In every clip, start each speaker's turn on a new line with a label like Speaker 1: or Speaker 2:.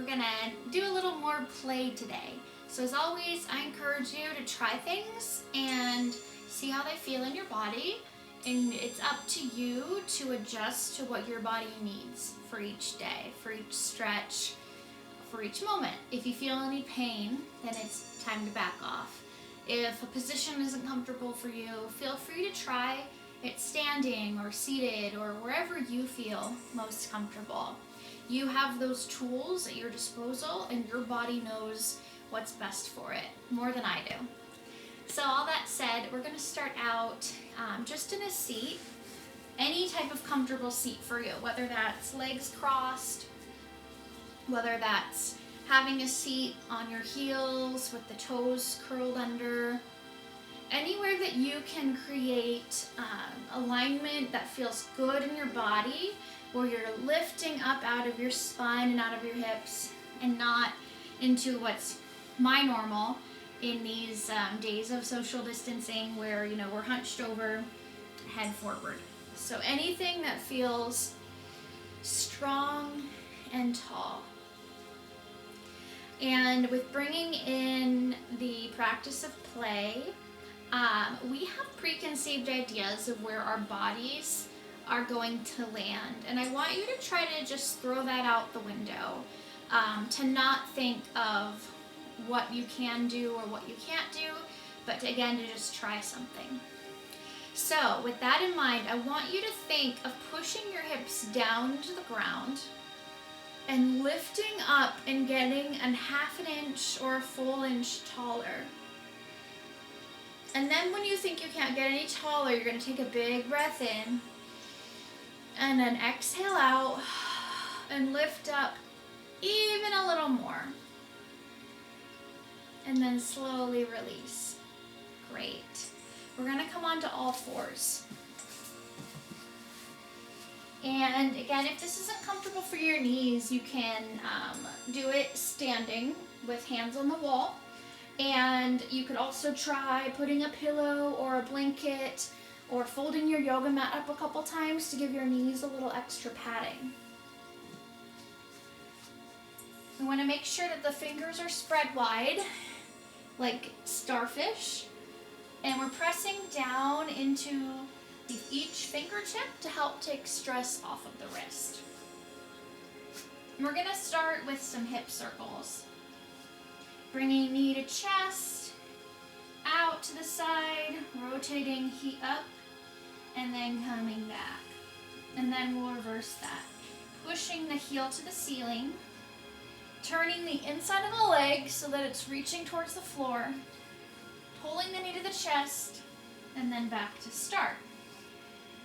Speaker 1: gonna do a little more play today. So as always, I encourage you to try things and see how they feel in your body. And it's up to you to adjust to what your body needs for each day, for each stretch, for each moment. If you feel any pain, then it's time to back off. If a position isn't comfortable for you, feel free to try it standing or seated or wherever you feel most comfortable. You have those tools at your disposal and your body knows what's best for it, more than I do. So all that said, we're gonna start out just in a seat, any type of comfortable seat for you, whether that's legs crossed, whether that's having a seat on your heels with the toes curled under, anywhere that you can create alignment that feels good in your body, where you're lifting up out of your spine and out of your hips and not into what's my normal in these days of social distancing where, we're hunched over, head forward. So anything that feels strong and tall. And with bringing in the practice of play, we have preconceived ideas of where our bodies are going to land. And I want you to try to just throw that out the window, to not think of what you can do or what you can't do, but to just try something. So with that in mind, I want you to think of pushing your hips down to the ground and lifting up and getting a half an inch or a full inch taller. And then when you think you can't get any taller, you're going to take a big breath in and then exhale out and lift up even a little more. And then slowly release. Great. We're going to come onto all fours. And again, if this isn't comfortable for your knees, you can do it standing with hands on the wall. And you could also try putting a pillow or a blanket or folding your yoga mat up a couple times to give your knees a little extra padding. You want to make sure that the fingers are spread wide, like starfish, and we're pressing down into each fingertip to help take stress off of the wrist. We're going to start with some hip circles. Bringing knee to chest, out to the side, rotating heat up, and then coming back. And then we'll reverse that. Pushing the heel to the ceiling, turning the inside of the leg so that it's reaching towards the floor, pulling the knee to the chest, and then back to start.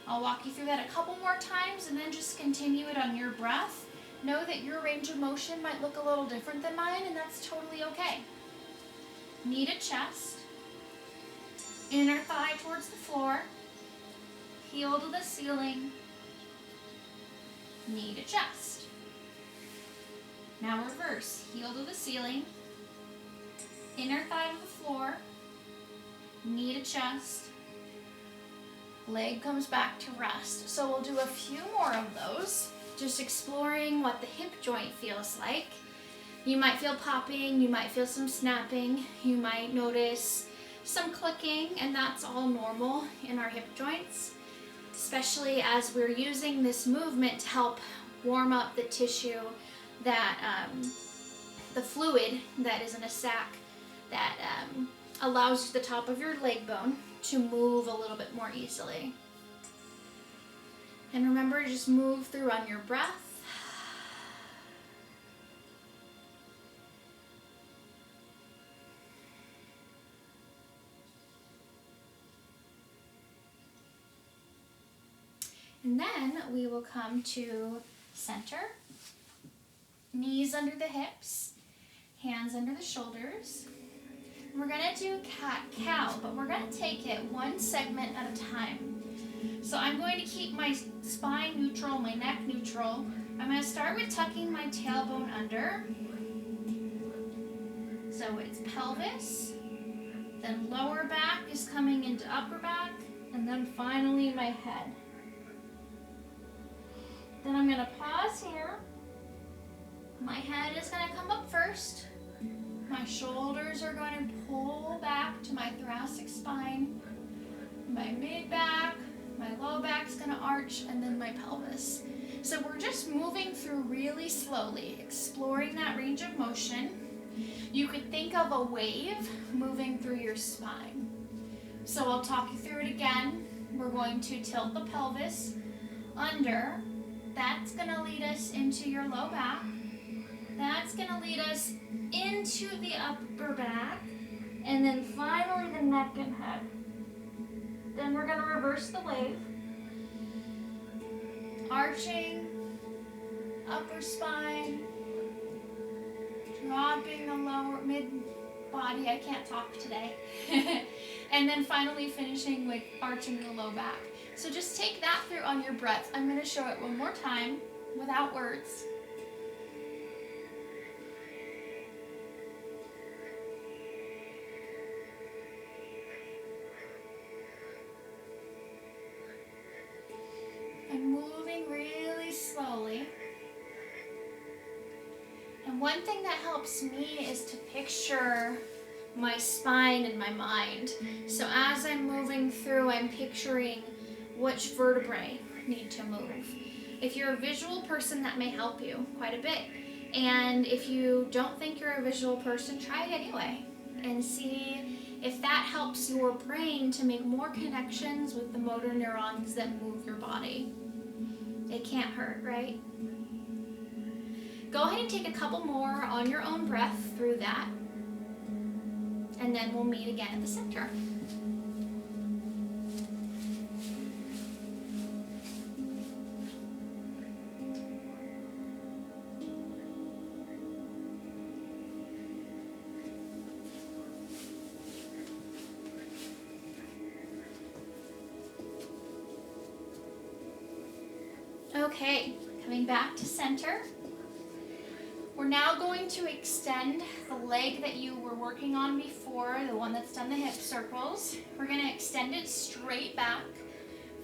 Speaker 1: I'll walk you through that a couple more times and then just continue it on your breath. Know that your range of motion might look a little different than mine, and that's totally okay. Knee to chest, inner thigh towards the floor, heel to the ceiling, knee to chest. Now reverse, heel to the ceiling, inner thigh to the floor, knee to chest, leg comes back to rest. So we'll do a few more of those, just exploring what the hip joint feels like. You might feel popping, you might feel some snapping, you might notice some clicking, and that's all normal in our hip joints, especially as we're using this movement to help warm up the tissue that, the fluid that is in a sac that allows the top of your leg bone to move a little bit more easily. And remember to just move through on your breath. And then we will come to center, knees under the hips, hands under the shoulders. We're gonna do cat-cow, but we're gonna take it one segment at a time. So I'm going to keep my spine neutral, my neck neutral. I'm gonna start with tucking my tailbone under. So it's pelvis, then lower back is coming into upper back, and then finally my head. Then I'm gonna pause here, My head is going to come up first. My shoulders are going to pull back to my thoracic spine. My mid-back, my low back's going to arch, and then my pelvis. So we're just moving through really slowly, exploring that range of motion. You could think of a wave moving through your spine. So I'll talk you through it again. We're going to tilt the pelvis under. That's going to lead us into your low back. That's going to lead us into the upper back. And then finally the neck and head. Then we're going to reverse the wave. Arching, upper spine, dropping the lower mid body. I can't talk today. And then finally finishing with arching the low back. So just take that through on your breath. I'm going to show it one more time without words. I'm moving really slowly. And one thing that helps me is to picture my spine in my mind. So as I'm moving through, I'm picturing which vertebrae need to move. If you're a visual person, that may help you quite a bit. And if you don't think you're a visual person, try it anyway and see if that helps your brain to make more connections with the motor neurons that move your body. It can't hurt, right? Go ahead and take a couple more on your own breath through that. And then we'll meet again at the center. Okay, coming back to center. We're now going to extend the leg that you were working on before, the one that's done the hip circles. We're going to extend it straight back.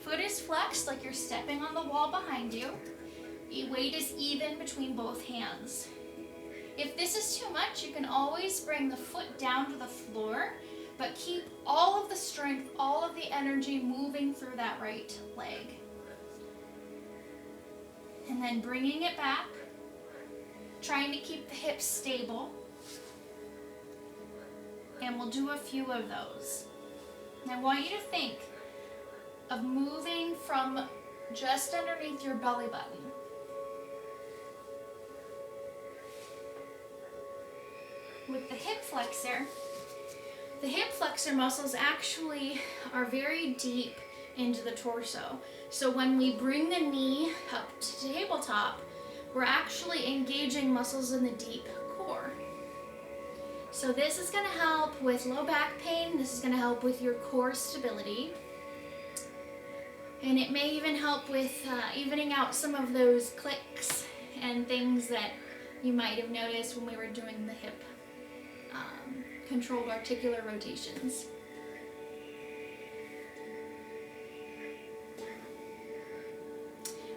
Speaker 1: Foot is flexed like you're stepping on the wall behind you. Weight is even between both hands. If this is too much, you can always bring the foot down to the floor, but keep all of the strength, all of the energy moving through that right leg. And then bringing it back, trying to keep the hips stable. And we'll do a few of those. And I want you to think of moving from just underneath your belly button. With the hip flexor muscles actually are very deep into the torso. So when we bring the knee up to tabletop, we're actually engaging muscles in the deep core. So this is going to help with low back pain. This is going to help with your core stability. And it may even help with evening out some of those clicks and things that you might have noticed when we were doing the hip controlled articular rotations.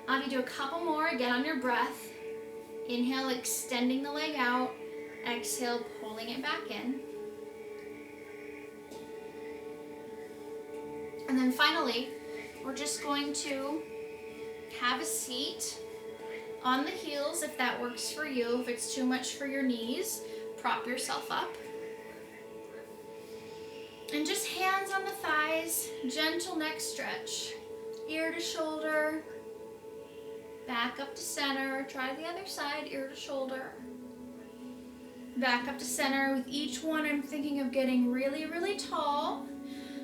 Speaker 1: I'll have you do a couple more, get on your breath. Inhale, extending the leg out. Exhale, pulling it back in. And then finally, we're just going to have a seat on the heels if that works for you. If it's too much for your knees, prop yourself up. And just hands on the thighs, gentle neck stretch. Ear to shoulder, back up to center. Try the other side, ear to shoulder. Back up to center. With each one, I'm thinking of getting really, really tall.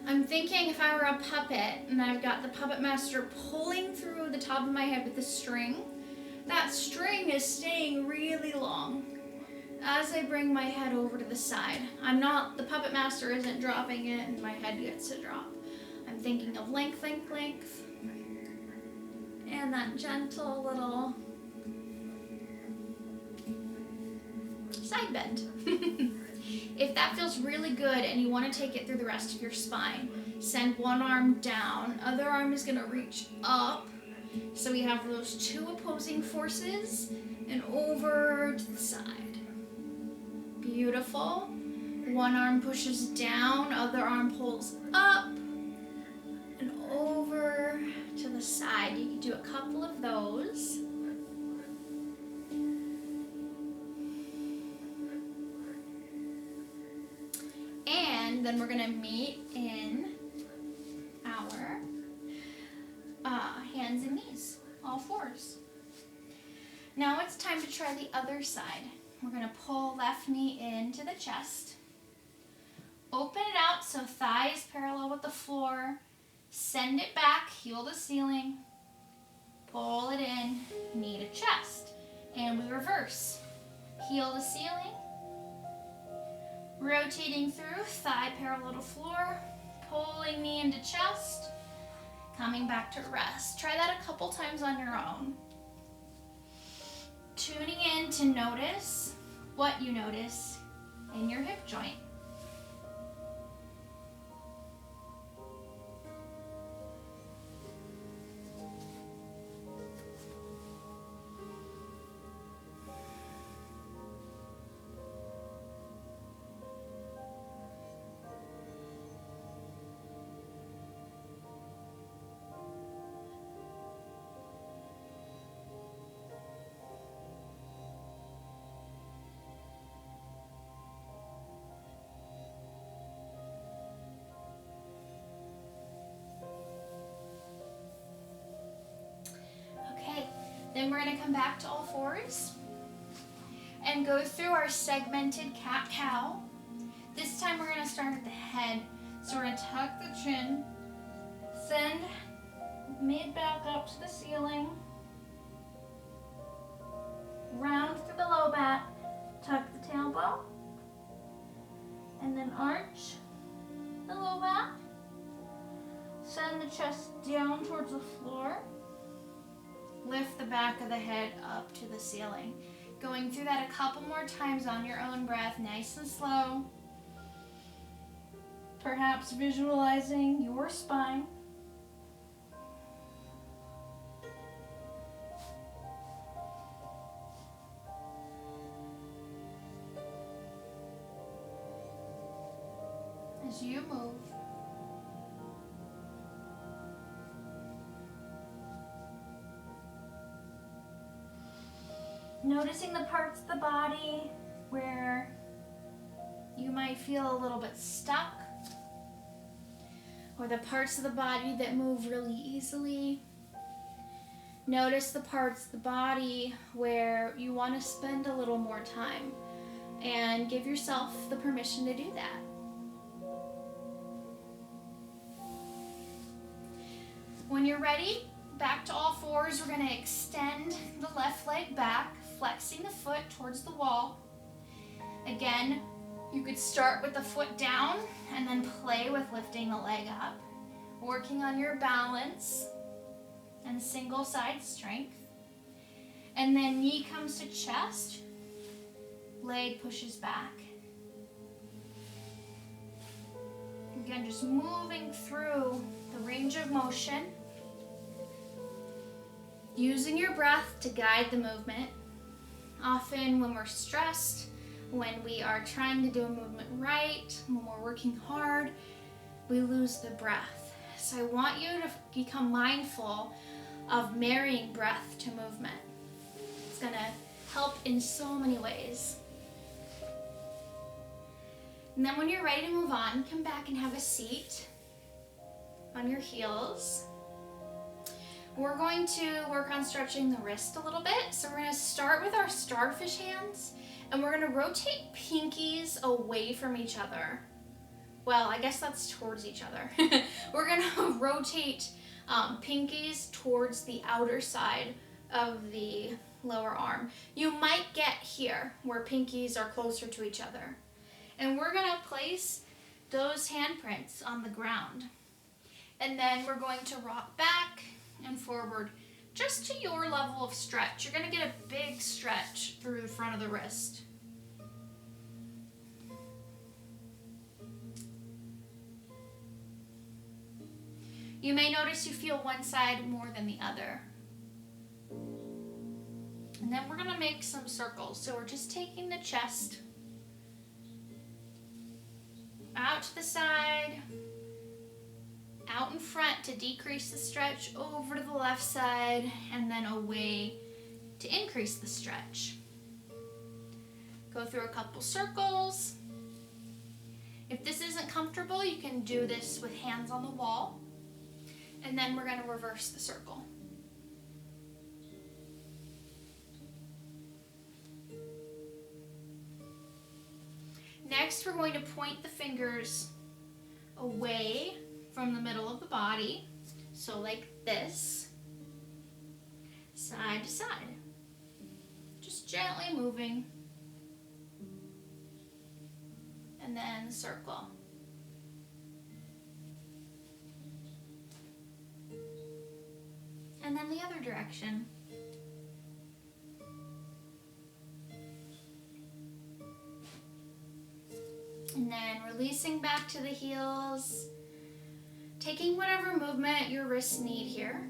Speaker 1: I'm thinking if I were a puppet and I've got the puppet master pulling through the top of my head with the string, that string is staying really long as I bring my head over to the side. The puppet master isn't dropping it and my head gets to drop. I'm thinking of length, length, length, and that gentle little side bend. If that feels really good and you want to take it through the rest of your spine, send one arm down, other arm is going to reach up. So we have those two opposing forces and over to the side. Beautiful. One arm pushes down, other arm pulls up and over to the side. You can do a couple of those. And then we're gonna meet in our hands and knees, all fours. Now it's time to try the other side. We're gonna pull left knee into the chest. Open it out so thighs parallel with the floor. Send it back, heel to ceiling. Pull it in, knee to chest. And we reverse. Heel to ceiling. Rotating through, thigh parallel to floor. Pulling knee into chest. Coming back to rest. Try that a couple times on your own. Tuning in to notice what you notice in your hip joint. Then we're going to come back to all fours and go through our segmented cat-cow. This time we're going to start at the head. So we're going to tuck the chin, send mid back up to the ceiling, round through the low back, tuck the tailbone, and then arch the low back. Send the chest down towards the floor. Lift the back of the head up to the ceiling. Going through that a couple more times on your own breath, nice and slow. Perhaps visualizing your spine. As you move, noticing the parts of the body where you might feel a little bit stuck, or the parts of the body that move really easily. Notice the parts of the body where you want to spend a little more time, and give yourself the permission to do that. When you're ready, back to all fours, we're going to extend the left leg back, flexing the foot towards the wall. Again, you could start with the foot down and then play with lifting the leg up, working on your balance and single side strength. And then knee comes to chest, leg pushes back. Again, just moving through the range of motion, using your breath to guide the movement. Often when we're stressed, when we are trying to do a movement right, when we're working hard, we lose the breath. So I want you to become mindful of marrying breath to movement. It's going to help in so many ways. And then when you're ready to move on, come back and have a seat on your heels. We're going to work on stretching the wrist a little bit. So we're going to start with our starfish hands, and we're going to rotate pinkies away from each other. Well, I guess that's towards each other. We're going to rotate pinkies towards the outer side of the lower arm. You might get here where pinkies are closer to each other. And we're going to place those handprints on the ground. And then we're going to rock back and forward just to your level of stretch. You're going to get a big stretch through the front of the wrist. You may notice you feel one side more than the other. And then we're gonna make some circles. So we're just taking the chest out to the side, out in front to decrease the stretch, over to the left side, and then away to increase the stretch. Go through a couple circles. If this isn't comfortable, you can do this with hands on the wall. And then we're going to reverse the circle. Next, we're going to point the fingers away from the middle of the body. So like this, side to side. Just gently moving. And then circle. And then the other direction. And then releasing back to the heels, taking whatever movement your wrists need here.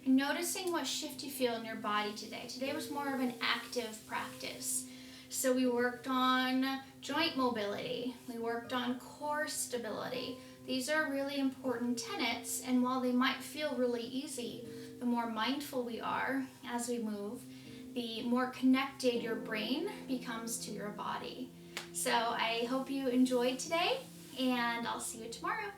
Speaker 1: And noticing what shift you feel in your body today. Today was more of an active practice. So we worked on joint mobility. We worked on core stability. These are really important tenets, and while they might feel really easy, the more mindful we are as we move, the more connected your brain becomes to your body. So I hope you enjoyed today, and I'll see you tomorrow.